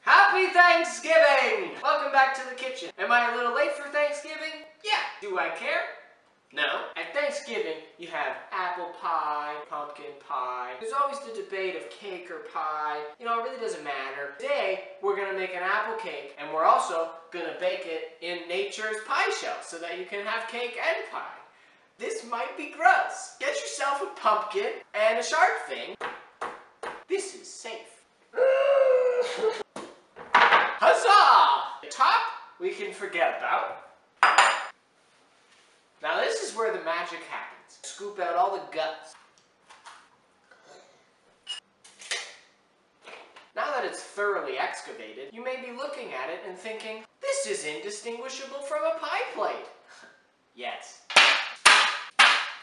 Happy Thanksgiving! Welcome back to the kitchen. Am I a little late for Thanksgiving? Yeah. Do I care? No. At Thanksgiving, you have apple pie, pumpkin pie. There's always the debate of cake or pie. You know, it really doesn't matter. Today, we're gonna make an apple cake, and we're also gonna bake it in nature's pie shell so that you can have cake and pie. This might be gross. Get yourself a pumpkin and a sharp thing. This is safe. Huzzah! The top, we can forget about. Now this is where the magic happens. Scoop out all the guts. Now that it's thoroughly excavated, you may be looking at it and thinking, this is indistinguishable from a pie plate. Yes.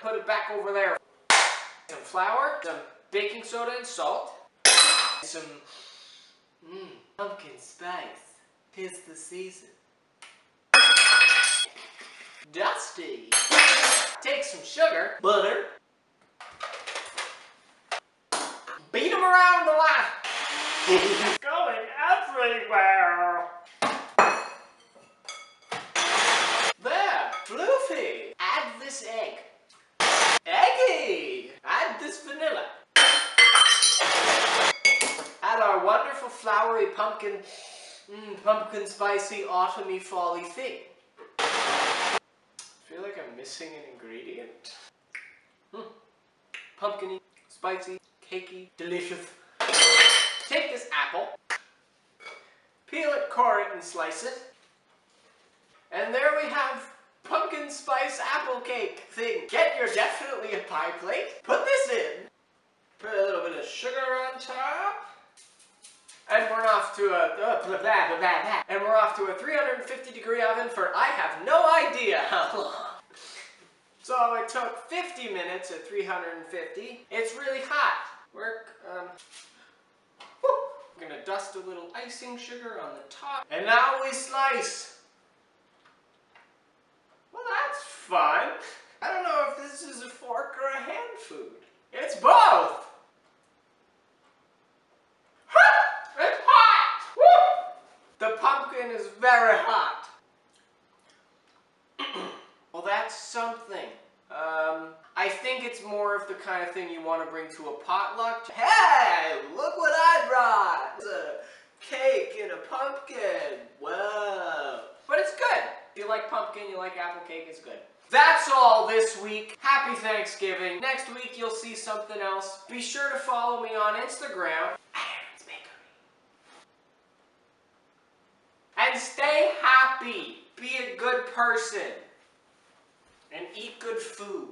Put it back over there. Some flour, some baking soda and salt, some pumpkin spice. 'Tis the season. Dusty. Take some sugar, butter, beat them around the line. Going everywhere. There, floofy. Add this egg. Eggy. Add this vanilla. Add our wonderful floury pumpkin spicy autumny folly thing. I feel like I'm missing an ingredient. Pumpkiny, spicy, cakey, delicious. Take this apple, peel it, core it, and slice it. And there we have pumpkin spice apple cake thing. Get your definitely a pie plate. Put this in. Put a little bit of sugar on top. And we're off to a 350-degree oven for I have no idea how long. So it took 50 minutes at 350. It's really hot. We're gonna dust a little icing sugar on the top. And now we slice. Well, that's fun. I don't know if this is a fork or a hand food. It's both. It's hot! Woo! The pumpkin is very hot. Well, that's something. I think it's more of the kind of thing you want to bring to a potluck. Hey, look what I brought! It's a cake and a pumpkin. Whoa. But it's good. If you like pumpkin, you like apple cake, it's good. That's all this week. Happy Thanksgiving. Next week, you'll see something else. Be sure to follow me on Instagram. And stay happy. Be a good person. And eat good food.